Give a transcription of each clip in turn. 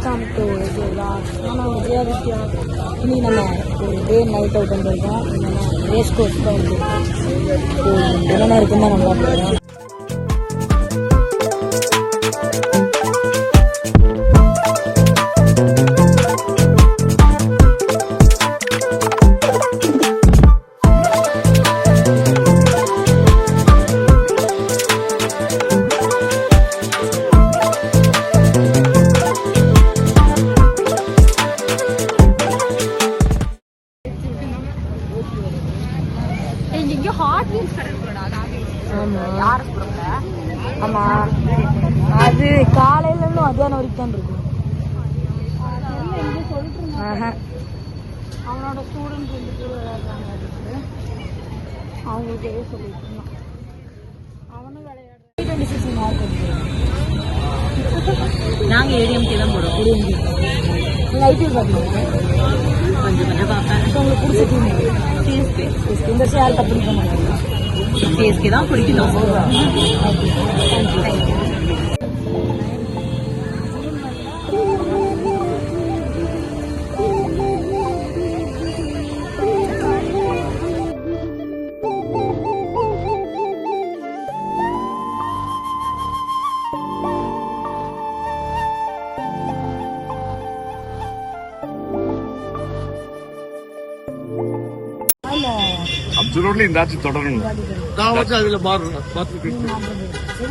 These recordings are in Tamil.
வெல்கம் டு நான் விஜயாதித்யா. இனி நம்ம ஒரு டே நைட் அவுட் வந்துருக்கோம். ரேஸ் கோர்ஸ் தான் வந்து என்னென்ன இருக்குன்னு தான் நம்ம பார்க்கலாம். ஆமா, அது காலையில இருந்து மத்தியானம் வரைக்கும் தான் இருக்கும். அவனோட ஸ்டூடெண்ட்ஸ் 2 பேர் விளையாடுறாங்க. அவங்களுக்கு எதோ சொல்லிட்டு இருந்தான். அவனும் விளையாடுறான். 26 மார்க் நாங்கள் ஏடிஎம்கே தான் போடுறோம். நீங்கள் ஐபிஎல் பார்ப்பீங்க? கொஞ்சம் கொஞ்சம் பார்ப்பேன். இப்போ உங்களுக்கு பிடிச்ச டீம் சிஎஸ்கே. இந்த வருஷம் யார் கப் பண்ண மாட்டீங்க? சிஎஸ்கே தான் பிடிக்கணும். Thank you. Absolutely, that's it. Now, what's the bar?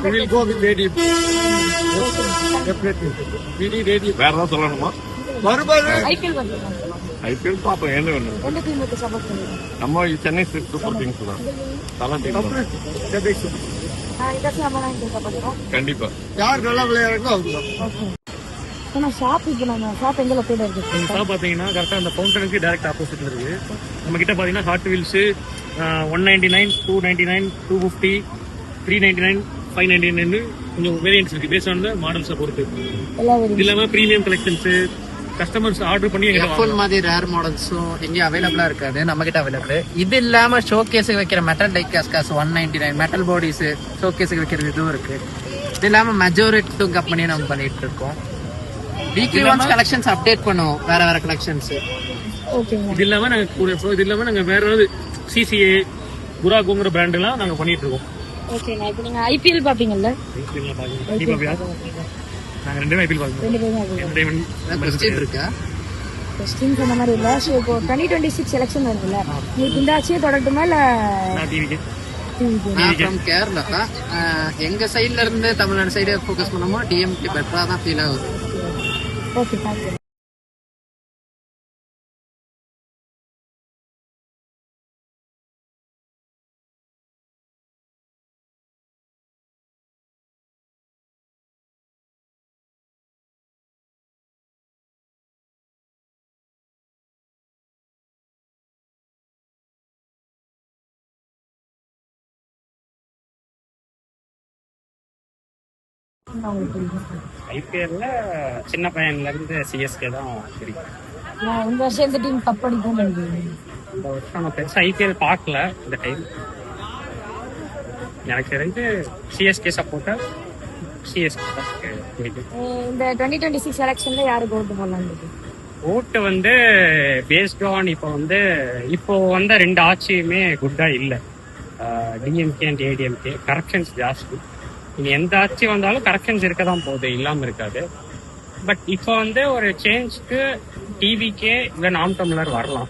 We will go with lady. Definitely. We need lady. Where are the Solana? IPL top end. Namma Chennai Super Kings. Kandipa. Yaar nalla vilayadradhu. Shop இப்போ நம்ம ஷாப் எங்கே லொக்கேட் இருக்கு? ஷாப் பார்த்தீங்கன்னா கரெக்டாக அந்த ஃபவுண்டனுக்கு டேரக்ட் ஆப்போசிட்ல இருக்கு. நம்ம கிட்ட பார்த்தீங்கன்னா ஹாட் வீல்ஸு 199, 299, 250, 399, 599 கொஞ்சம் வேரியன்ட்ஸ் இருக்கு. பேஸ் ஆன் மாடல்ஸை பொறுத்து. இது இல்லாமல் ப்ரீமியம் கலெக்ஷன்ஸு கஸ்டமர்ஸ் ஆர்டர் பண்ணி ஃபுல் மாதிரி ரேர் மாடல்ஸும் எங்கேயும் அவைலபிளா இருக்காது. நம்ம கிட்ட அவைலபிள். இது இல்லாம ஷோகேஸுக்கு வைக்கிற மெட்டல் டைக் காஸ்காஸ் 199, மெட்டல் பாடிஸ் ஷோகேஸுக்கு வைக்கிறது இதுவும் இருக்கு. இது இல்லாம மெஜாரிட்டி கம்பெனியை நம்ம பண்ணிட்டு இருக்கோம். வீக்லி ஒன்ஸ் கலெக்ஷன்ஸ் அப்டேட் பண்ணுவோம். வேற கலெக்ஷன்ஸ். இது இல்லாம நாங்க வேற ஏதாவது சிசிஏ குராகோங்கிற பிராண்ட் எல்லாம் நாங்க பண்ணிட்டு இருக்கோம். ஓகே. இப்போ நீங்க ஐபிஎல் பாப்பீங்கல்ல? நாங்க ரெண்டுமே ஐபிஎல் பாப்போம். கொஸ்டின் இருக்கா? கொஸ்டின் சொன்ன மாதிரி இல்ல. சோ இப்போ 2026 எலெக்ஷன் வருதுல்ல, உங்களுக்கு இந்த ஆட்சியே தொடரட்டுமா இல்ல? நான் டிவிக்கு கேரளா எங்க சைட்ல இருந்து தமிழ்நாடு சைடு ஃபோக்கஸ் பண்ணோமோ டிஎம்கே பெட்டரா தான் ஃபீல் ஆகுது. Okay, thank you. ஐபிஎல்ல சின்ன பையன்ல இருந்து சிஎஸ்கே தான் பிடிக்கும். நான் இந்த வருஷம் எந்த டீம் கப் அடிக்கும்னு நினைக்கிறேன். இந்த வருஷம் நான் பெருசா ஐபிஎல் பார்க்கல. இந்த டைம் எனக்கு தெரிஞ்சு சிஎஸ்கே சப்போர்ட்டர் சிஎஸ்கே தான் பிடிக்கும். இந்த 2026 எலெக்ஷன்ல யாருக்கு ஓட்டு போடலாம்? ஓட்டு வந்து பேஸ்ட் ஆன் இப்போ வந்த 2 ஆட்சியுமே குட்டா இல்லை. டிஎம்கே அண்ட் ஏடிஎம்கே கரப்ஷன்ஸ் ஜாஸ்தி. இனி எந்த ஆட்சி வந்தாலும் கரப்ஷன்ஸ் இருக்க தான் போகுது, இல்லாமல் இருக்காது. பட் இப்போ ஒரு சேஞ்ச்க்கு டிவிக்கே இல்லை நாம் தமிழர் வரலாம்.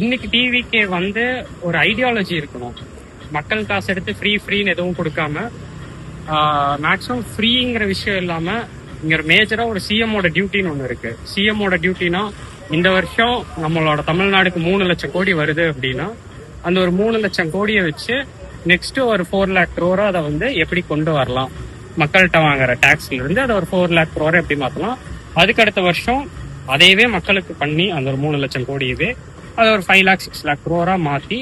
இன்னைக்கு டிவிக்கே ஒரு ஐடியாலஜி இருக்கணும். மக்கள் காசு எடுத்து ஃப்ரீன்னு எதுவும் கொடுக்காம மேக்ஸிமம் ஃப்ரீங்கிற விஷயம் இல்லாமல் இங்கே ஒரு மேஜராக ஒரு சிஎம்மோட டியூட்டின்னு ஒன்று இருக்கு. சிஎம்மோட டியூட்டினா இந்த வருஷம் நம்மளோட தமிழ்நாடுக்கு 3 லட்சம் கோடி வருது அப்படின்னா அந்த ஒரு 3 லட்சம் கோடியை வச்சு நெக்ஸ்ட் ஒரு 4 lakh crore அதை எப்படி கொண்டு வரலாம், மக்கள்கிட்ட வாங்குற டாக்ஸ்ல இருந்து அதை ஒரு 4 lakh crore எப்படி மாற்றலாம். அதுக்கு அடுத்த வருஷம் அதையவே மக்களுக்கு பண்ணி அந்த ஒரு 3 லட்சம் கோடியவே அதை ஒரு 5 lakh 6 lakh crore மாற்றி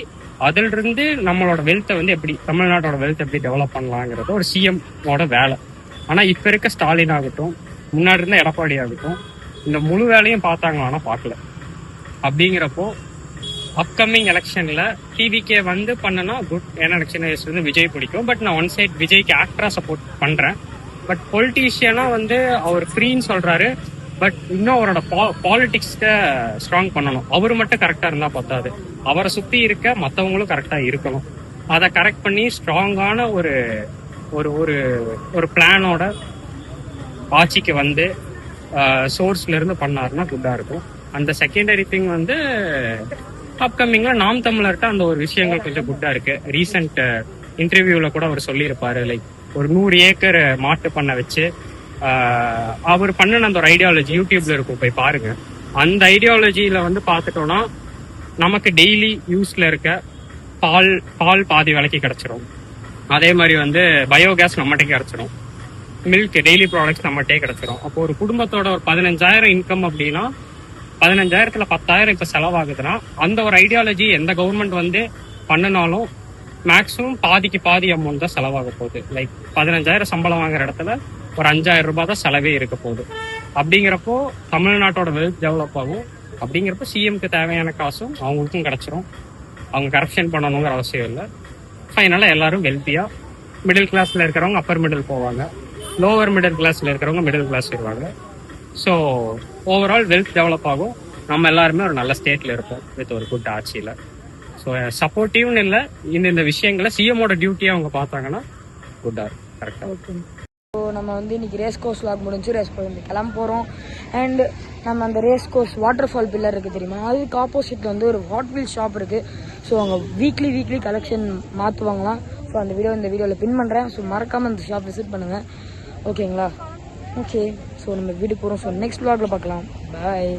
அதுல இருந்து நம்மளோட வெல்த்தை எப்படி தமிழ்நாட்டோட வெல்த் எப்படி டெவலப் பண்ணலாங்கிறது ஒரு சிஎம்மோட வேலை. ஆனா இப்ப இருக்க ஸ்டாலின் ஆகட்டும், முன்னாடி இருந்த எடப்பாடி ஆகட்டும், இந்த முழு வேலையும் பார்த்தாங்களான்னா பார்க்கல. அப்படிங்கிறப்போ அப்கமிங் எலெக்ஷன்ல டிவிக்கே பண்ணனா குட். ஏன்னா எனக்கு சின்ன வயசுல இருந்து விஜய் பிடிக்கும். பட் நான் ஒன் சைட் விஜய்க்கு ஆக்டரா சப்போர்ட் பண்றேன். பட் பொலிட்டீஷியனா அவர் ஃப்ரீன்னு சொல்றாரு. பட் இன்னும் அவரோட பாலிடிக்ஸ்க்கு ஸ்ட்ராங் பண்ணணும். அவரு மட்டும் கரெக்டா இருந்தா பத்தாது, அவரை சுத்தி இருக்க மற்றவங்களும் கரெக்டா இருக்கணும். அதை கரெக்ட் பண்ணி ஸ்ட்ராங்கான ஒரு ஒரு ஒரு ஒரு பிளானோட ஆட்சிக்கு வந்து சோர்ஸ்ல இருந்து பண்ணாருன்னா குட்டா இருக்கும். அந்த செகண்டரி திங் வந்து அப்கமிங்ல நாம் தமிழர்கிட்ட அந்த ஒரு விஷயங்கள் கொஞ்சம் குட்டா இருக்கு. ரீசெண்ட் இன்டர்வியூல கூட அவர் சொல்லியிருப்பாரு, லைக் ஒரு 100 ஏக்கர் மாட்டு பண்ண வச்சு அவர் பண்ணின அந்த ஒரு ஐடியாலஜி யூடியூப்ல இருக்கும், போய் பாருங்க. அந்த ஐடியாலஜியில வந்து பார்த்துட்டோம்னா நமக்கு டெய்லி யூஸ்ல இருக்க பால் பாதி விலைக்கு கிடைச்சிரும். அதே மாதிரி வந்து பயோகேஸ் நம்மகிட்டே கிடைச்சிரும், மில்க் டெய்லி ப்ராடக்ட்ஸ் நம்மகிட்டே கிடைச்சிரும். அப்போ ஒரு குடும்பத்தோட ஒரு 15,000 இன்கம் அப்படின்னா 15,000த்துல 10,000 இப்ப செலவாகுதுன்னா அந்த ஒரு ஐடியாலஜி எந்த கவர்மெண்ட் வந்து பண்ணினாலும் மேக்ஸிமம் பாதிக்கு பாதி அமௌண்ட் தான் செலவாக போகுது. லைக் 15,000 சம்பளம் வாங்குற இடத்துல ஒரு 5,000 ரூபாய் தான் செலவே இருக்க போகுது. அப்படிங்கிறப்போ தமிழ்நாட்டோட வெல்த் டெவலப் ஆகும். அப்படிங்கிறப்போ சிஎம்க்கு தேவையான காசும் அவங்களுக்கும் கிடைச்சிரும். அவங்க கரப்ஷன் பண்ணணுங்கிற அவசியம் இல்லை. ஃபைனலாக எல்லாரும் வெல்த்தியா, மிடில் கிளாஸ்ல இருக்கிறவங்க அப்பர் மிடில் போவாங்க, லோவர் மிடில் கிளாஸ்ல இருக்கிறவங்க மிடில் கிளாஸ் வருவாங்க. ஸோ ஓவரால் வெல்த் டெவலப் ஆகும். நம்ம எல்லாருமே ஒரு நல்ல ஸ்டேட்ல இருப்போம் வித் ஒரு குட் ஆட்சியில. ஸோ சப்போர்ட்டிவ்னு இல்லை, இந்த விஷயங்களை சிஎமோட டியூட்டியை அவங்க பார்த்தாங்கன்னா குட்டா இருக்கும். கரெக்டாக. ஓகே. ஸோ நம்ம வந்து இன்னைக்கு ரேஸ் கோர்ஸ் லாக் முடிஞ்சு ரேஸ் கோர்ஸ் கிளம்ப போகிறோம். அண்ட் நம்ம அந்த race course water fall pillar இருக்குது தெரியுமா, அதுக்கு ஆப்போசிட்டில் வந்து ஒரு ஹாட் வீல் ஷாப் இருக்குது. ஸோ அவங்க வீக்லி கலெக்ஷன் மாற்றுவாங்களாம். ஸோ அந்த இந்த வீடியோவில் பின் பண்ணுறேன். ஸோ மறக்காமல் அந்த ஷாப் விசிட் பண்ணுங்கள். ஓகேங்களா? ஓகே. ஸோ நம்ம வீடு போகிறோம். ஸோ நெக்ஸ்ட் vlogல பார்க்கலாம். பாய்.